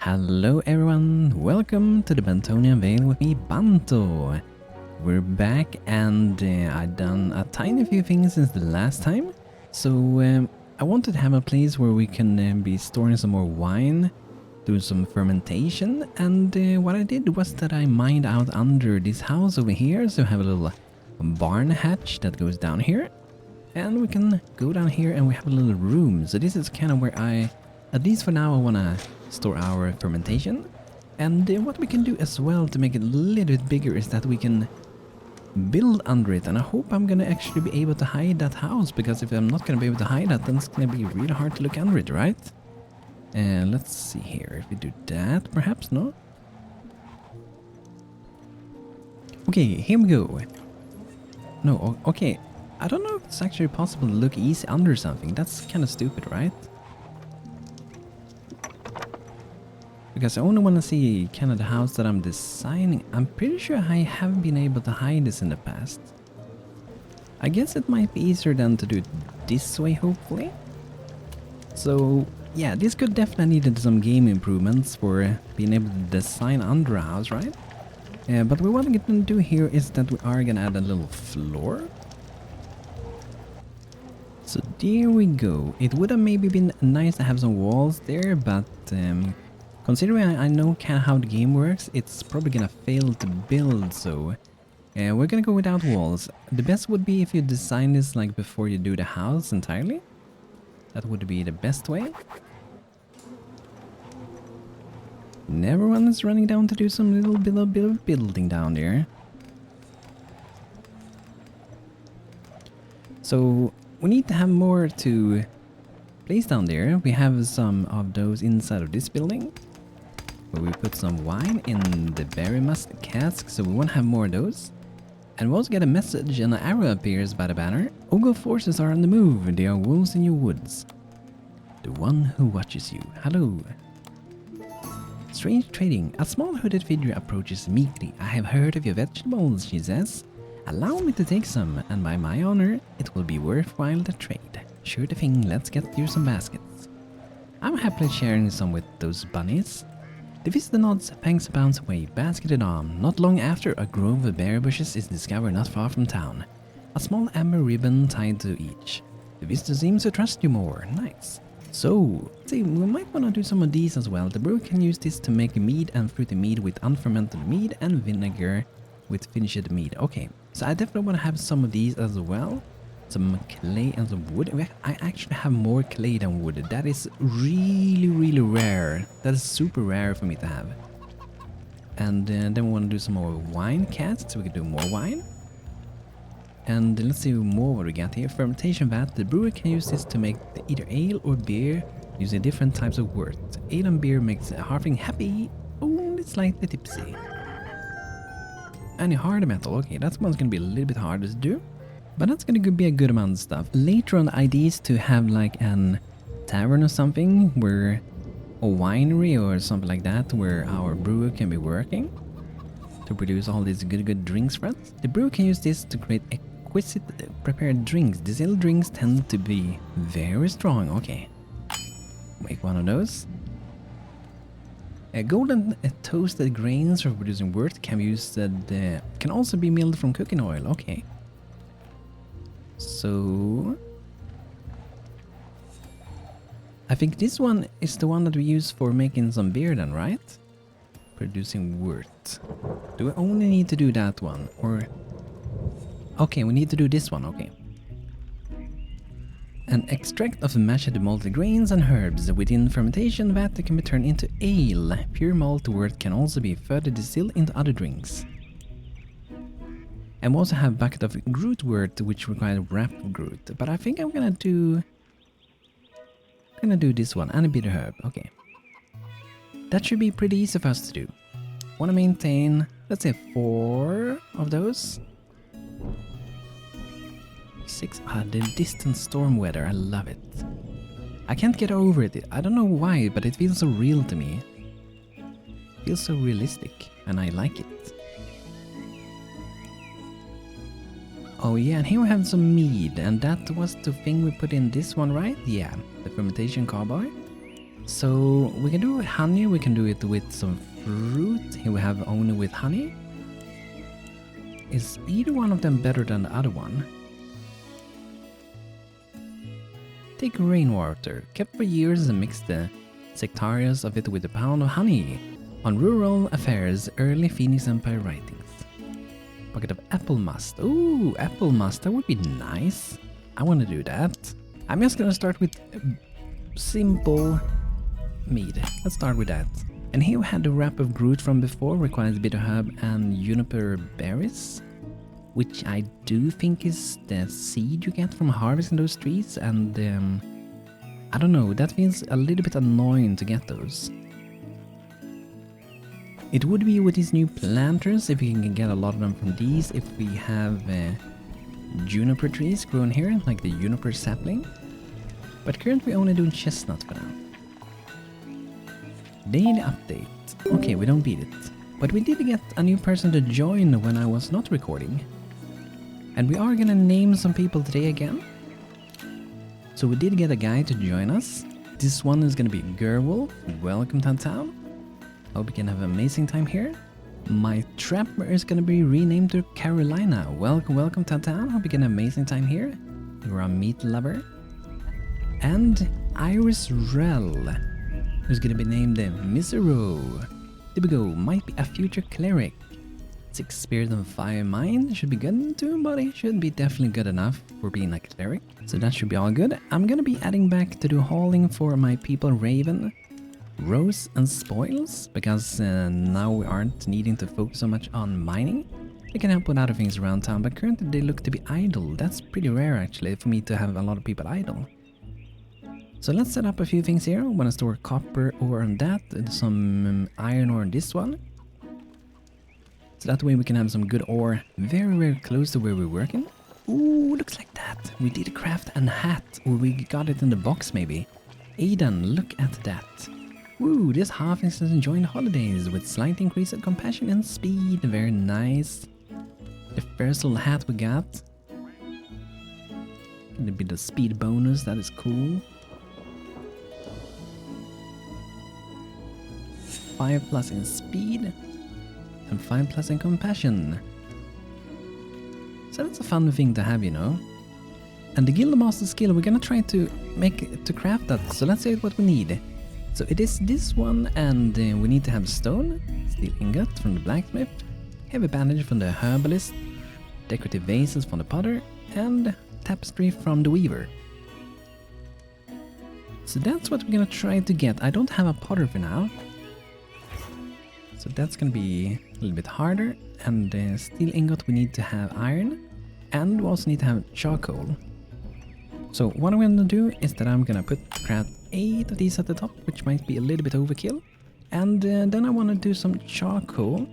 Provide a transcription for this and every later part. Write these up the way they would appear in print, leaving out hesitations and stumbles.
Hello everyone, welcome to the Bantonian Vale with me, Banto. We're back and I've done a tiny few things since the last time. So I wanted to have a place where we can be storing some more wine, doing some fermentation, and what I did was that I mined out under this house over here, so I have a little barn hatch that goes down here. And we can go down here and we have a little room, so this is kind of where at least for now, I want to store our fermentation. And what we can do as well to make it a little bit bigger is that we can build under it. And I hope I'm going to actually be able to hide that house, because if I'm not going to be able to hide that, then it's going to be really hard to look under it, right? Let's see here. If we do that, perhaps, no? Okay, here we go. No, okay. I don't know if it's actually possible to look easy under something. That's kind of stupid, right? Because I only want to see kind of the house that I'm designing. I'm pretty sure I haven't been able to hide this in the past. I guess it might be easier than to do it this way, hopefully. So yeah, this could definitely need some game improvements for being able to design under a house, right? But what we're going to do here is that we are going to add a little floor. So there we go. It would have maybe been nice to have some walls there, but considering I know kind of how the game works, it's probably gonna fail to build, so we're gonna go without walls. The best would be if you design this like before you do the house entirely. That would be the best way. And everyone is running down to do some little bit of building down there. So we need to have more to place down there. We have some of those inside of this building, where we put some wine in the berry must cask, so we want to have more of those. And we also get a message and an arrow appears by the banner. Ogo forces are on the move, they are wolves in your woods. The one who watches you. Hello. Strange trading. A small hooded figure approaches meekly. I have heard of your vegetables, she says. Allow me to take some, and by my honor, it will be worthwhile to trade. Sure thing, let's get you some baskets. I'm happily sharing some with those bunnies. The visitor nods, thanks bounce away, basket in arm. Not long after, a grove of berry bushes is discovered not far from town. A small amber ribbon tied to each. The visitor seems to trust you more. Nice. So, see, we might want to do some of these as well. The brewer can use this to make mead and fruity mead with unfermented mead and vinegar with finished mead. Okay, so I definitely want to have some of these as well. Some clay and some wood. I actually have more clay than wood. That is really rare. That is super rare for me to have. And then we want to do some more wine casks, so we can do more wine. And let's see more what we got here. Fermentation vat. The brewer can use this to make either ale or beer using different types of wort. Ale and beer makes harving happy, only slightly tipsy. And hard metal. Okay, that one's gonna be a little bit harder to do. But that's gonna be a good amount of stuff. Later on, the idea is to have like an tavern or something, where a winery or something like that, where our brewer can be working to produce all these good drinks for us. The brewer can use this to create exquisite prepared drinks. These little drinks tend to be very strong. Okay, make one of those. Golden toasted grains for producing wort can be used. Can also be milled from cooking oil. Okay. So I think this one is the one that we use for making some beer then, right? Producing wort. Do we only need to do that one? Or okay, we need to do this one, okay. An extract of mashed malted grains and herbs within fermentation vat that can be turned into ale. Pure malt wort can also be further distilled into other drinks. And we also have bucket of groot wort, which requires wrapped groot. But I think I'm gonna do this one and a bitter herb. Okay, that should be pretty easy for us to do. Want to maintain, let's say 4 of those. 6. The distant storm weather. I love it. I can't get over it. I don't know why, but it feels so real to me. It feels so realistic, and I like it. Oh yeah, and here we have some mead, and that was the thing we put in this one, right? Yeah, the fermentation cowboy. So we can do it with honey, we can do it with some fruit. Here we have only with honey. Is either one of them better than the other one? Take rainwater, kept for years and mix the sectarians of it with a pound of honey. On rural affairs, early Phoenix Empire writings. Bucket of apple must. Ooh, apple must, that would be nice. I want to do that. I'm just gonna start with simple mead. Let's start with that. And here we had the wrap of Groot from before, requires bitter herb and juniper berries, which I do think is the seed you get from harvesting those trees, and I don't know, that feels a little bit annoying to get those. It would be with these new planters, if we can get a lot of them from these, if we have juniper trees grown here, like the juniper sapling. But currently we're only doing chestnut for now. Daily update. Okay, we don't beat it. But we did get a new person to join when I was not recording. And we are gonna name some people today again. So we did get a guy to join us. This one is gonna be Gerwolf. Welcome to town. Hope you can have an amazing time here. My trapper is gonna be renamed to Carolina. Welcome to town. Hope you can have an amazing time here. You're a meat lover. And Iris Rel, who's gonna be named Misero. There we go, might be a future cleric. 6 spirit and 5 mind, should be good too, but it should be definitely good enough for being a cleric. So that should be all good. I'm gonna be adding back to do hauling for my people Raven, Rose and Spoils, because now we aren't needing to focus so much on mining. They can help with other things around town, but currently they look to be idle. That's pretty rare actually for me to have a lot of people idle. So let's set up a few things here. I want to store copper ore on that, and some iron ore on this one. So that way we can have some good ore very close to where we're working. Ooh, looks like that. We did craft a hat, or we got it in the box maybe. Aidan, look at that. Woo, this half is enjoying holidays with slight increase of compassion and speed. Very nice. The first little hat we got. Gonna be the speed bonus, that is cool. 5+ in speed and 5+ in compassion. So that's a fun thing to have, you know. And the Guildmaster skill, we're gonna try to craft that. So let's see what we need. So it is this one, and we need to have stone, steel ingot from the blacksmith, heavy bandage from the herbalist, decorative vases from the potter, and tapestry from the weaver. So that's what we're gonna try to get. I don't have a potter for now. So that's gonna be a little bit harder, and steel ingot we need to have iron, and we also need to have charcoal. So what I'm gonna do is that I'm gonna craft 8 of these at the top, which might be a little bit overkill, and then I want to do some charcoal,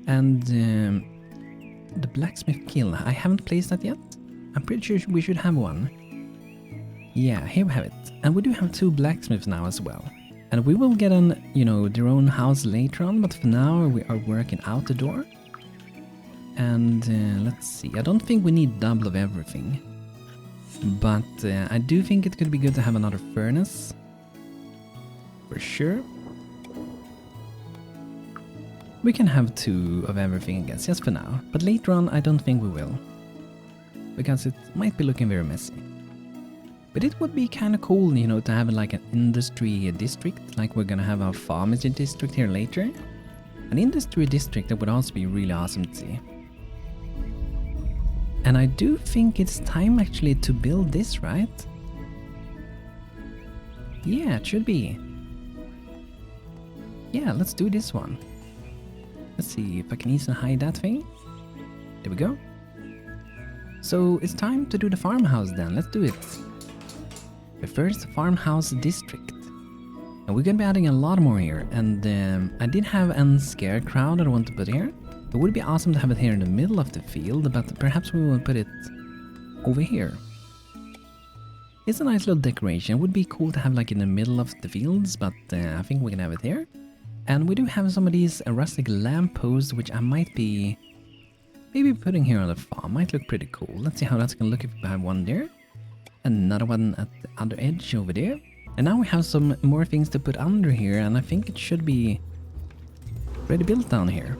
and the blacksmith kill. I haven't placed that yet. I'm pretty sure we should have one. Yeah, here we have it, and we do have 2 blacksmiths now as well. And we will get an, you know, their own house later on, but for now we are working out the door. And let's see, I don't think we need double of everything. But I do think it could be good to have another furnace. For sure. We can have 2 of everything, I guess, just for now. But later on, I don't think we will. Because it might be looking very messy. But it would be kind of cool, you know, to have like an industry district, like we're gonna have our pharmacy district here later. An industry district, that would also be really awesome to see. And I do think it's time actually to build this, right? Yeah, it should be. Yeah, let's do this one. Let's see if I can easily hide that thing. There we go. So it's time to do the farmhouse then, let's do it. The first farmhouse district. And we're gonna be adding a lot more here. And I did have a scarecrow that I want to put here. It would be awesome to have it here in the middle of the field, but perhaps we will put it over here. It's a nice little decoration. It would be cool to have like in the middle of the fields, but I think we can have it here. And we do have some of these rustic lampposts, which I might be maybe putting here on the farm. Might look pretty cool. Let's see how that's gonna look if we have one there. Another one at the other edge over there. And now we have some more things to put under here, and I think it should be ready built down here.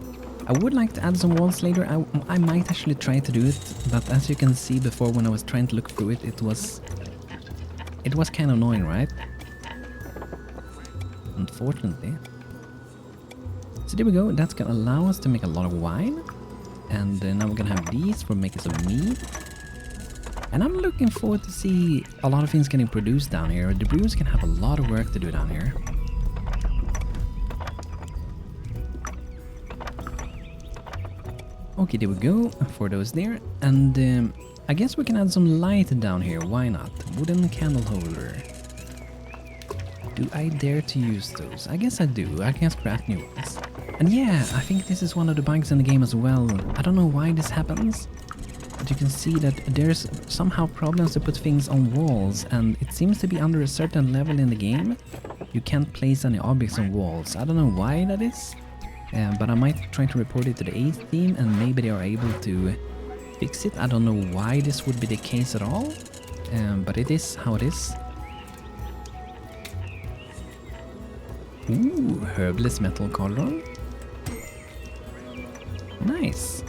I would like to add some walls later. I might actually try to do it, but as you can see before when I was trying to look through it, it was kind of annoying, right? Unfortunately. So there we go. That's gonna allow us to make a lot of wine. And now we're gonna have these for making some meat. And I'm looking forward to see a lot of things getting produced down here. The brewers can have a lot of work to do down here. Okay, there we go for those there. And I guess we can add some light down here. Why not? Wooden candle holder. Do I dare to use those? I guess I do. I can craft new ones. And yeah, I think this is one of the bugs in the game as well. I don't know why this happens. But you can see that there's somehow problems to put things on walls, and it seems to be under a certain level in the game. You can't place any objects on walls. I don't know why that is, but I might try to report it to the 8th team and maybe they are able to fix it. I don't know why this would be the case at all, but it is how it is. Ooh, herbless metal cauldron. Nice.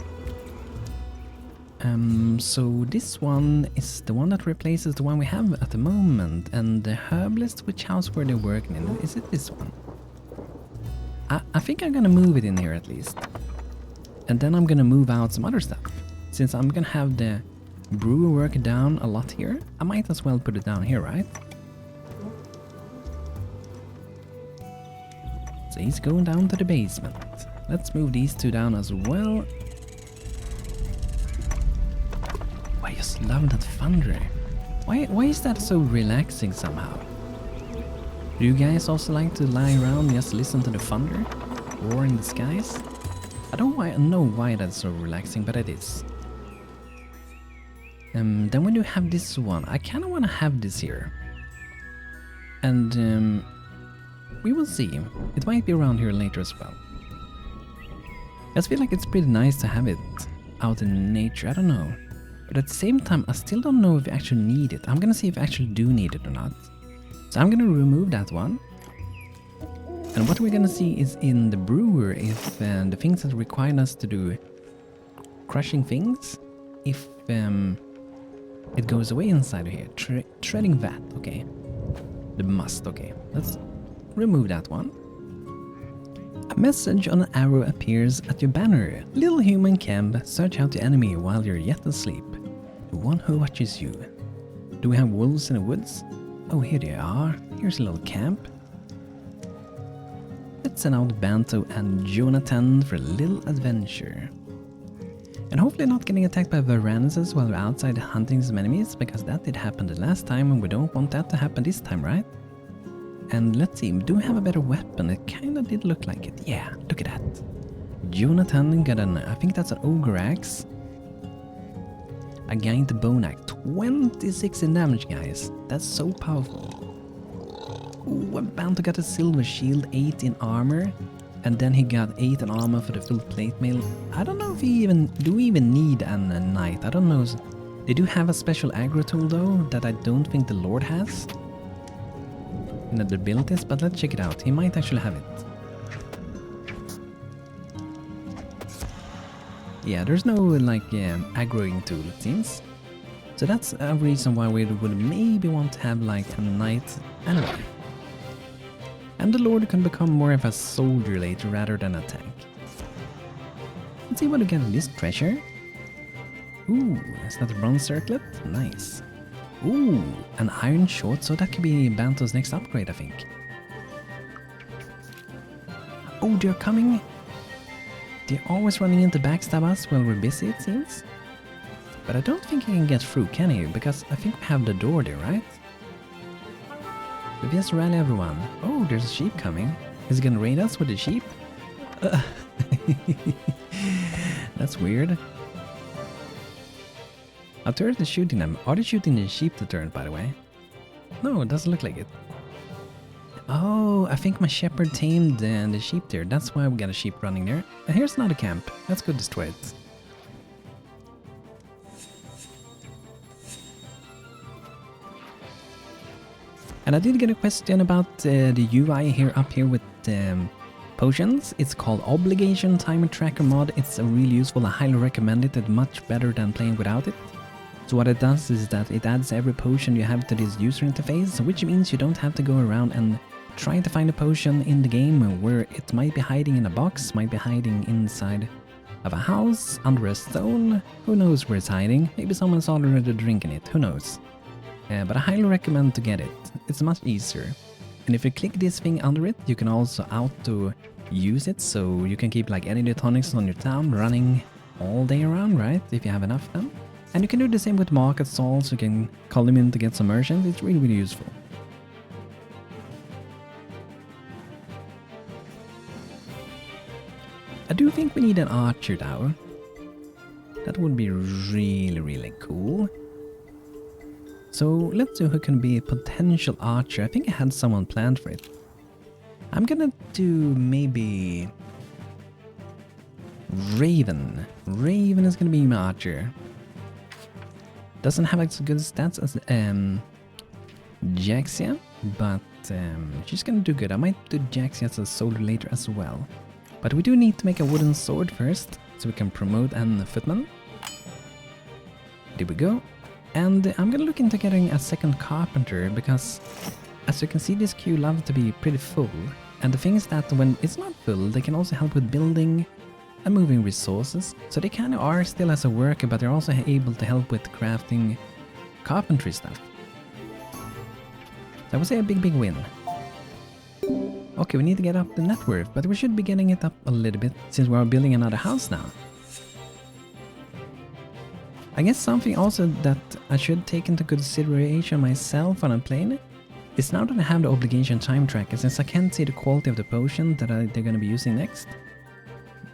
So this one is the one that replaces the one we have at the moment, and the herbalist, which house were they working in? Is it this one? I think I'm gonna move it in here at least. And then I'm gonna move out some other stuff. Since I'm gonna have the brewer work down a lot here, I might as well put it down here, right? So he's going down to the basement. Let's move these two down as well. I just love that thunder. Why is that so relaxing somehow? Do you guys also like to lie around and just listen to the thunder? Roar in the skies? I don't know why that's so relaxing, but it is. Then we do have this one. I kind of want to have this here. And we will see. It might be around here later as well. I just feel like it's pretty nice to have it out in nature. I don't know. But at the same time, I still don't know if I actually need it. I'm gonna see if I actually do need it or not. So I'm gonna remove that one. And what we're gonna see is in the brewer if the things that require us to do crushing things, if it goes away inside of here. Treading vat, okay. The must, okay. Let's remove that one. A message on an arrow appears at your banner. Little human camp, search out the enemy while you're yet asleep. The one who watches you. Do we have wolves in the woods? Oh, here they are. Here's a little camp. Let's send out Banto and Jonathan for a little adventure. And hopefully not getting attacked by Varanus while we're outside hunting some enemies, because that did happen the last time and we don't want that to happen this time, right? And let's see, do we have a better weapon? It kinda did look like it. Yeah, look at that. Jonathan got an, I think that's an ogre axe. A giant bone axe. 26 in damage, guys. That's so powerful. Ooh, and Banto got a silver shield, 8 in armor. And then he got 8 in armor for the full plate mail. I don't know if do we even need a knight? I don't know. They do have a special aggro tool though, that I don't think the Lord has. In the abilities, but let's check it out. He might actually have it. Yeah, there's no like aggroing tool, it seems. So that's a reason why we would maybe want to have like a knight anyway. And the Lord can become more of a soldier later rather than a tank. Let's see what we get in this treasure. Ooh, is that a bronze circlet? Nice. Ooh, an iron short, so that could be Banto's next upgrade, I think. Oh, they're coming. They're always running in to backstab us while we're busy, it seems. But I don't think he can get through, can he? Because I think we have the door there, right? So just rally everyone. Oh, there's a sheep coming. Is he gonna raid us with the sheep? That's weird. Our turret is shooting them. Are they shooting the sheep to turn, by the way? No, it doesn't look like it. Oh, I think my shepherd tamed the sheep there. That's why we got a sheep running there. And here's another camp. Let's go destroy it. And I did get a question about the UI here up here with potions. It's called Obligation Timer Tracker mod. It's really useful. I highly recommend it. It's much better than playing without it. So what it does is that it adds every potion you have to this user interface, which means you don't have to go around and try to find a potion in the game where it might be hiding in a box, might be hiding inside of a house, under a stone. Who knows where it's hiding? Maybe someone's already drinking it. Who knows? But I highly recommend to get it. It's much easier. And if you click this thing under it, you can also auto use it, so you can keep like energy tonics on your town running all day around, right? If you have enough of them. And you can do the same with market stalls. You can call them in to get some merchants. It's really, really useful. I do think we need an archer now. That would be really, really cool. So let's see who can be a potential archer. I think I had someone planned for it. I'm gonna do maybe Raven. Raven is gonna be my archer. Doesn't have as good stats as Jaxia, but she's gonna do good. I might do Jaxia as a soldier later as well. But we do need to make a wooden sword first, so we can promote an footman. There we go. And I'm gonna look into getting a second carpenter, because as you can see, this queue loves to be pretty full. And the thing is that when it's not full, they can also help with building and moving resources. So they kind of are still as a worker, but they're also able to help with crafting carpentry stuff. So I would say a big, big win. Okay, we need to get up the net worth, but we should be getting it up a little bit since we are building another house now. I guess something also that I should take into consideration myself when I'm playing it is now that I have the obligation time tracker, since I can't see the quality of the potion that they're going to be using next.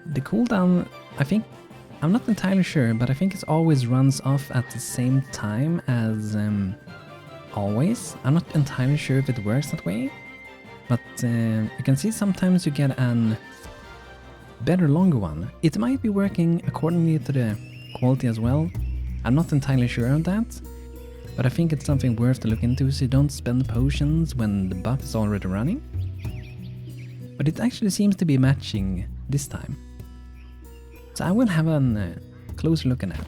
The cooldown, I think, I'm not entirely sure, but I think it always runs off at the same time as always. I'm not entirely sure if it works that way, but you can see sometimes you get an better longer one. It might be working accordingly to the quality as well. I'm not entirely sure of that, but I think it's something worth to look into so you don't spend potions when the buff is already running. But it actually seems to be matching this time. So I will have a closer look at that.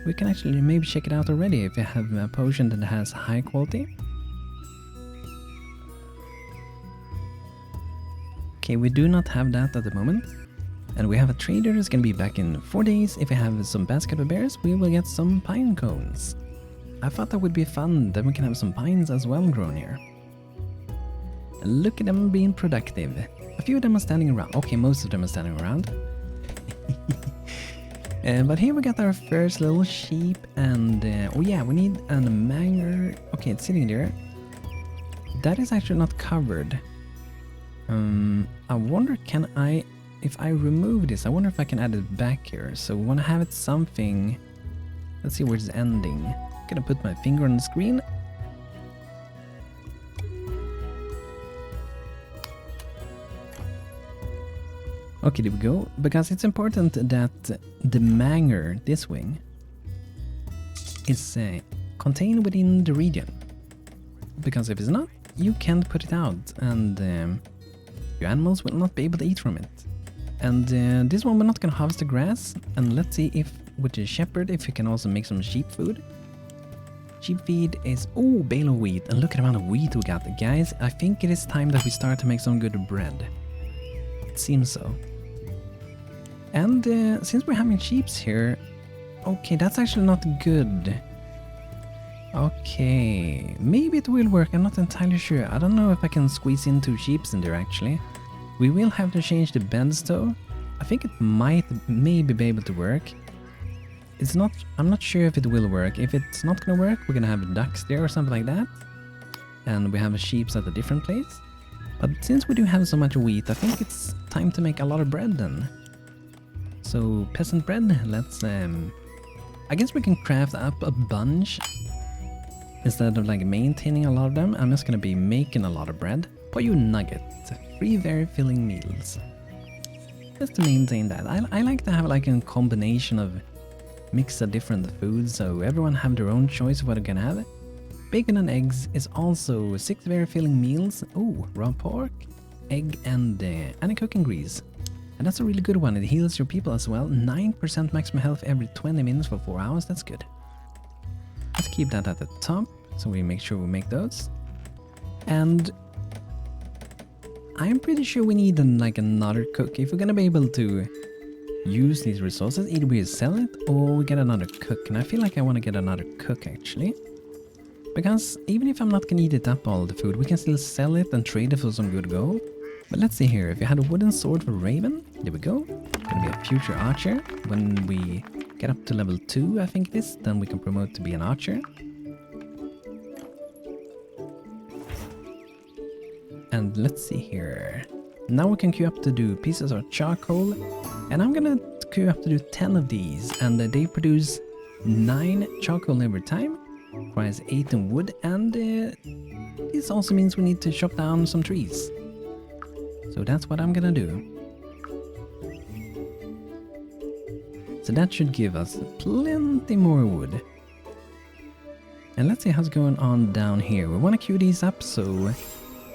We can actually maybe check it out already if you have a potion that has high quality. Okay, we do not have that at the moment. And we have a trader who's gonna be back in 4 days. If we have some basket of bears, we will get some pine cones. I thought that would be fun, then we can have some pines as well grown here. And look at them being productive. A few of them are standing around. Okay, most of them are standing around. But here we got our first little sheep, and oh yeah, we need a manger. Okay, it's sitting there. That is actually not covered. I wonder, can I, if I remove this, I wonder if I can add it back here. So we want to have it something. Let's see where it's ending. I'm gonna put my finger on the screen. Okay, there we go. Because it's important that the manger, this wing, is contained within the region. Because if it's not, you can't put it out, and your animals will not be able to eat from it. And this one, we're not gonna harvest the grass. And let's see if with the shepherd, if you can also make some sheep food. Sheep feed is, oh, bale of wheat. And look at the amount of wheat we got. Guys, I think it is time that we start to make some good bread. It seems so. And since we're having sheeps here, okay, that's actually not good. Okay, maybe it will work, I'm not entirely sure. I don't know if I can squeeze in 2 sheeps in there actually. We will have to change the beds though. I think it might maybe be able to work. It's not, I'm not sure if it will work. If it's not gonna work, we're gonna have ducks there or something like that. And we have sheeps at a different place. But since we do have so much wheat, I think it's time to make a lot of bread then. So peasant bread, let's I guess we can craft up a bunch. Instead of like maintaining a lot of them, I'm just gonna be making a lot of bread. Pollo nugget, 3 very filling meals. Just to maintain that. I like to have like a combination of mix of different foods, so everyone have their own choice of what they're gonna have. Bacon and eggs is also 6 very filling meals. Oh, raw pork, egg, and any cooking grease. And that's a really good one. It heals your people as well. 9% maximum health every 20 minutes for 4 hours. That's good. Let's keep that at the top, so we make sure we make those. And I'm pretty sure we need like another cook. If we're gonna be able to use these resources, either we sell it or we get another cook. And I feel like I want to get another cook actually. Because even if I'm not gonna eat it up all the food, we can still sell it and trade it for some good gold. But let's see here, if you had a wooden sword for Raven, there we go. Gonna be a future archer. When we get up to level 2, I think it is, then we can promote to be an archer. And let's see here. Now we can queue up to do pieces of charcoal. And I'm gonna queue up to do 10 of these. And they produce 9 charcoal every time. Requires 8 in wood. And this also means we need to chop down some trees. So that's what I'm gonna do. So that should give us plenty more wood. And let's see how's going on down here. We want to queue these up, so we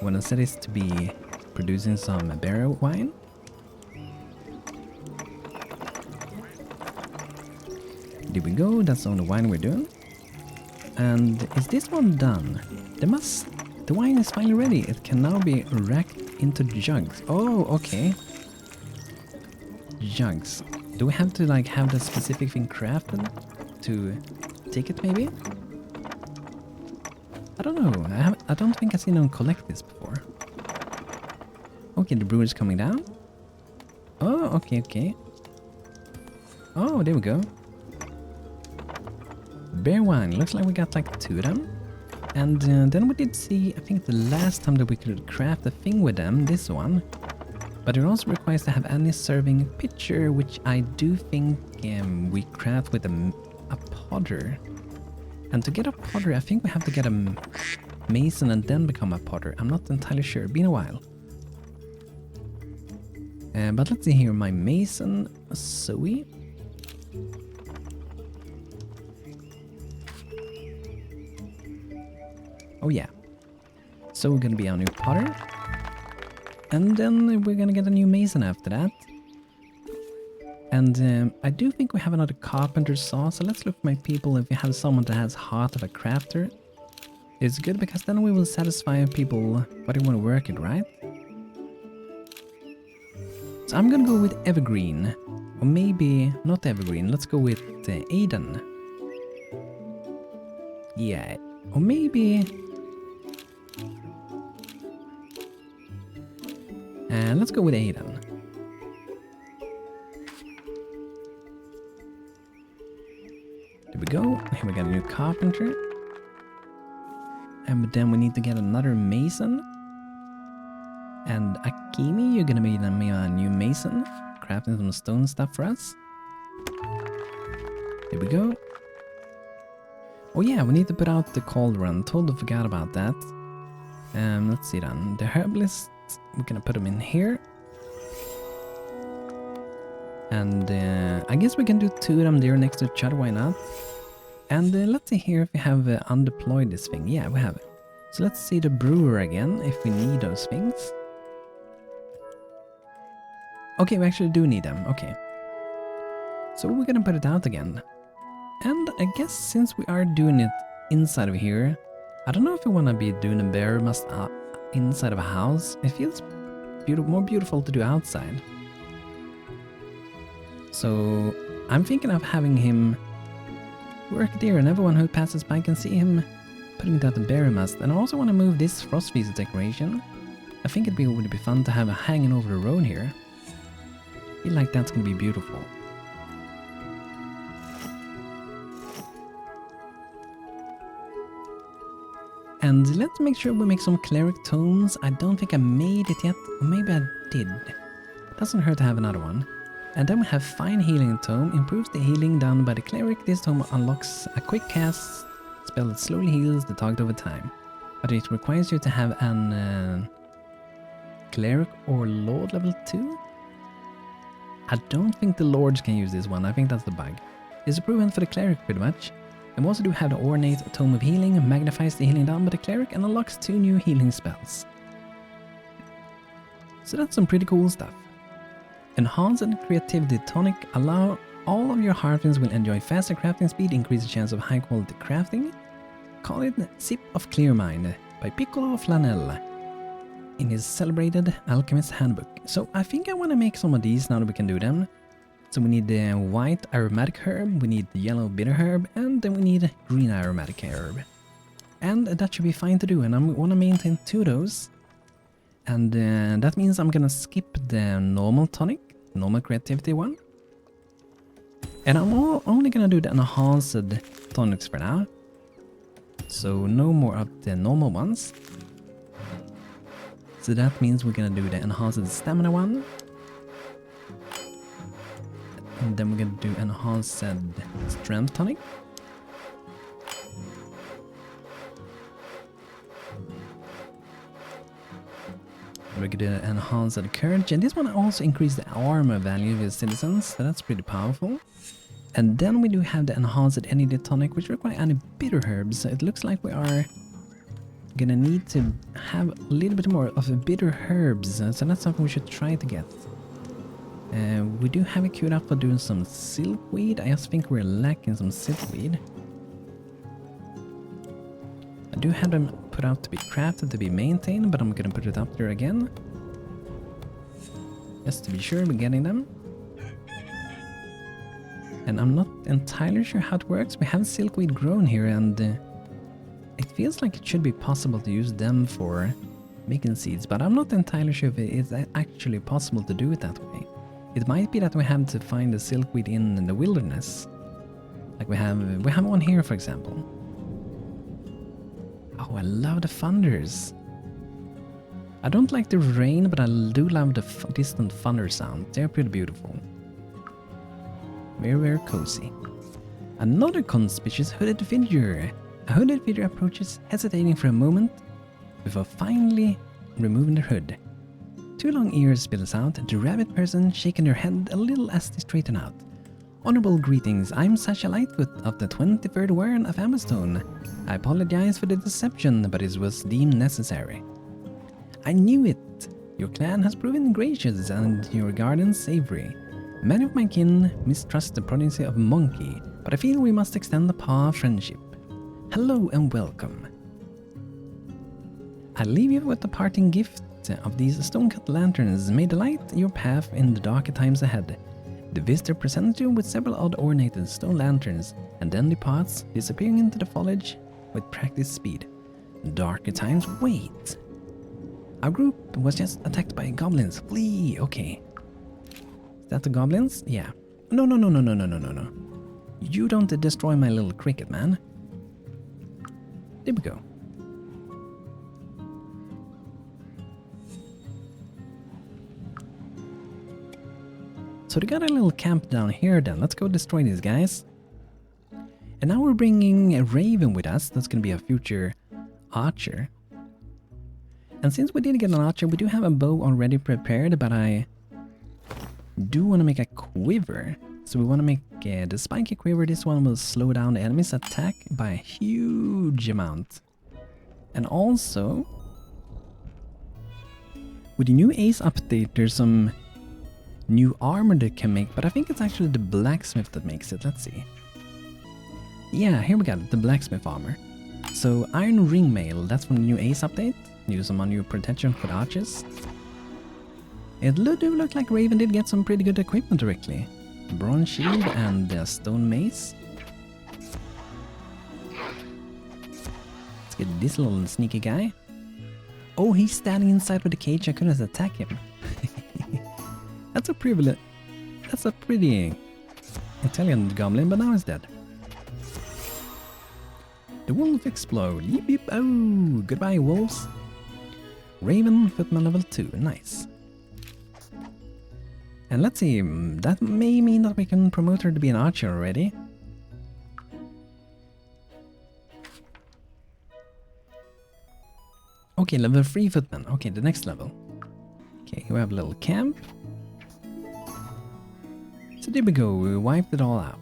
want to set this to be producing some berry wine. There we go, that's all the wine we're doing. And is this one done? The wine is finally ready. It can now be racked into jugs. Oh, okay. Jugs. Do we have to like have the specific thing crafted to take it maybe? I don't know. I don't think I've seen anyone collect this before. Okay, the brewer's coming down. Oh, okay. Oh, there we go. Bear wine. Looks like we got like 2 of them. And then we did see, I think the last time that we could craft a thing with them, this one. But it also requires to have any serving pitcher, which I do think we craft with a potter. And to get a potter, I think we have to get a mason and then become a potter. I'm not entirely sure, been a while. But let's see here, my mason, Zoe. Oh yeah. So we're gonna be our new potter. And then we're gonna get a new mason after that. And I do think we have another carpenter saw, so let's look for my people. If we have someone that has heart of a crafter, it's good because then we will satisfy people what they want to work it, right? So I'm gonna go with Evergreen. Or maybe not Evergreen, let's go with Aiden. Yeah, or maybe... let's go with Aiden. There we go. Here we got a new carpenter. And then we need to get another mason. And Akimi, you're gonna be a new mason. Crafting some stone stuff for us. There we go. Oh yeah, we need to put out the cauldron. Totally forgot about that. Let's see then. The herbalist, we're gonna put them in here. And I guess we can do 2 of them there next to each other, why not? And let's see here if we have undeployed this thing. Yeah, we have it. So let's see the brewer again, if we need those things. Okay, we actually do need them, okay. So we're gonna put it out again. And I guess since we are doing it inside of here, I don't know if we want to be doing a bear must inside of a house. It feels more beautiful to do outside. So I'm thinking of having him work there and everyone who passes by can see him putting down the berry must. And I also want to move this frost feast decoration. I think it would be fun to have a hanging over the road here. I feel like that's going to be beautiful. And let's make sure we make some cleric tomes. I don't think I made it yet, or maybe I did. Doesn't hurt to have another one. And then we have Fine Healing Tome, improves the healing done by the cleric. This tome unlocks a quick cast spell that slowly heals the target over time. But it requires you to have an cleric or lord level 2? I don't think the lords can use this one, I think that's the bug. It's a improvement for the cleric pretty much. And we also do have the ornate Tome of Healing, magnifies the healing down by the cleric and unlocks 2 new healing spells. So that's some pretty cool stuff. Enhanced Creativity Tonic, allow all of your Hearthlings will enjoy faster crafting speed, increase the chance of high quality crafting. Call it Sip of Clear Mind by Piccolo Flanell in his celebrated Alchemist Handbook. So I think I want to make some of these now that we can do them. So we need the white aromatic herb, we need the yellow bitter herb, and then we need green aromatic herb. And that should be fine to do, and I want to maintain 2 of those. And that means I'm gonna skip the normal tonic, normal creativity one. And I'm only gonna do the enhanced tonics for now. So no more of the normal ones. So that means we're gonna do the enhanced stamina one. And then we're gonna do enhanced strength tonic. We're gonna enhance the courage, and this one also increases the armor value of the citizens, so that's pretty powerful. And then we do have the enhanced energy tonic, which requires any bitter herbs, so it looks like we are gonna need to have a little bit more of the bitter herbs, so that's something we should try to get. We do have it queued up for doing some silkweed. I just think we're lacking some silkweed. I do have them put out to be crafted, to be maintained, but I'm gonna put it up there again. Just to be sure we're getting them. And I'm not entirely sure how it works. We have silkweed grown here, and it feels like it should be possible to use them for making seeds, but I'm not entirely sure if it is actually possible to do it that way. It might be that we have to find the silkweed in the wilderness. Like we have one here, for example. Oh, I love the thunders. I don't like the rain, but I do love the distant thunder sound. They're pretty beautiful. Very, very cozy. Another conspicuous hooded figure. A hooded figure approaches, hesitating for a moment before finally removing their hood. 2 long ears spills out, the rabbit person shaking their head a little as they straighten out. Honorable greetings, I'm Sasha Lightfoot of the 23rd Warren of Amberstone. I apologize for the deception, but it was deemed necessary. I knew it! Your clan has proven gracious and your gardens savory. Many of my kin mistrust the prodigy of Monkey, but I feel we must extend the path of friendship. Hello and welcome. I leave you with the parting gift of these stone-cut lanterns. May the light your path in the darker times ahead. The visitor presents you with several odd ornated stone lanterns, and then departs, disappearing into the foliage with practiced speed. Darker times wait. Our group was just attacked by goblins. Flee. Okay. Is that the goblins? Yeah. No. You don't destroy my little cricket, man. There we go. So they got a little camp down here then. Let's go destroy these guys. And now we're bringing a raven with us. That's going to be a future archer. And since we did get an archer, we do have a bow already prepared, but I do want to make a quiver. So we want to make the spiky quiver. This one will slow down the enemy's attack by a huge amount. And also, with the new Ace update, there's some new armor they can make, but I think it's actually the blacksmith that makes it. Let's see. Yeah, here we got it, the blacksmith armor. So iron ring mail, that's from the new Ace update. Use some new protection for the archers. It do look like Raven did get some pretty good equipment directly. Bronze shield and stone mace. Let's get this little sneaky guy. Oh, he's standing inside with the cage. I couldn't attack him. That's a privilege. That's a pretty intelligent goblin, but now he's dead. The wolf explode. Yip yip. Oh, goodbye wolves. Raven footman level 2. Nice. And let's see. That may mean that we can promote her to be an archer already. Okay, level 3 footman. Okay, the next level. Okay, we have a little camp. So there we go, we wiped it all out.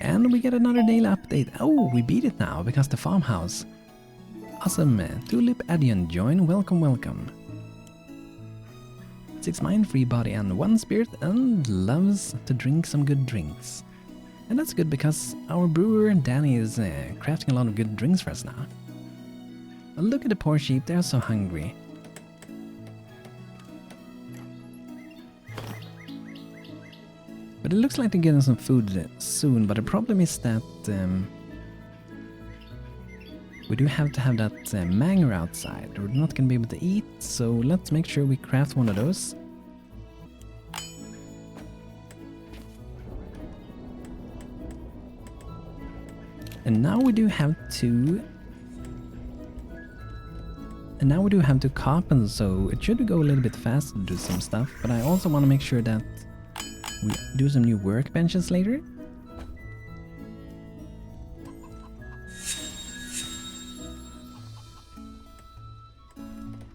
And we get another daily update. Oh, we beat it now because the farmhouse. Awesome. Tulip Adion join. Welcome, welcome. 6 mind, 3 body, and 1 spirit, and loves to drink some good drinks. And that's good because our brewer Danny is crafting a lot of good drinks for us now. But look at the poor sheep, they're so hungry. But it looks like they're getting some food soon, but the problem is that we do have to have that mango outside. We're not going to be able to eat, so let's make sure we craft one of those. And now we do have to... And now we do have to carpenter, so it should go a little bit faster to do some stuff, but I also want to make sure that we do some new workbenches later.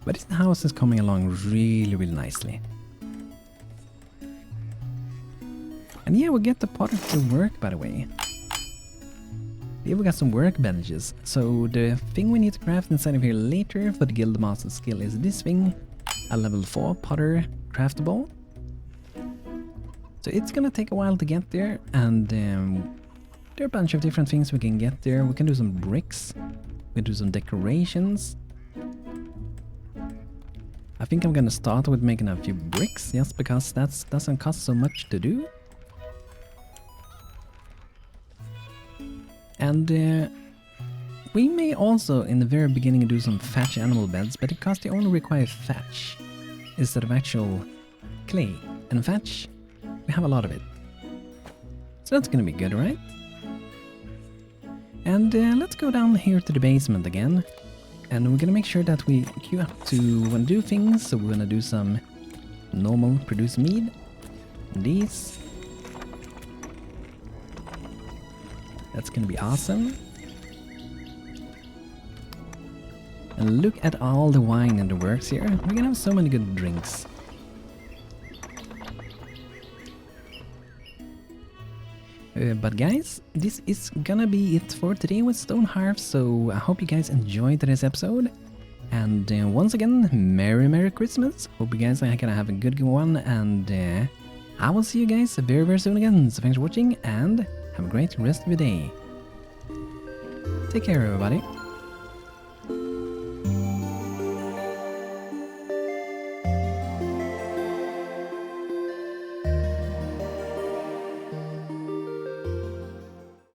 But this house is coming along really, really nicely. And yeah, we get the potter to work, by the way. Here we got some workbenches. So the thing we need to craft inside of here later for the guild master skill is this thing. A level 4 potter craftable. So it's gonna take a while to get there, and there are a bunch of different things we can get there. We can do some bricks, we can do some decorations. I think I'm gonna start with making a few bricks, just because that doesn't cost so much to do. And we may also in the very beginning do some thatch animal beds, but because they only require thatch instead of actual clay. And thatch, we have a lot of it. So that's gonna be good, right? And let's go down here to the basement again. And we're gonna make sure that we queue up to do things. So we're gonna do some normal produce mead. These. That's gonna be awesome. And look at all the wine in the works here. We're gonna have so many good drinks. But guys, this is gonna be it for today with Stonehearth, so I hope you guys enjoyed today's episode. And once again, Merry Christmas. Hope you guys are gonna have a good one, and I will see you guys very, very soon again. So thanks for watching, and have a great rest of your day. Take care, everybody.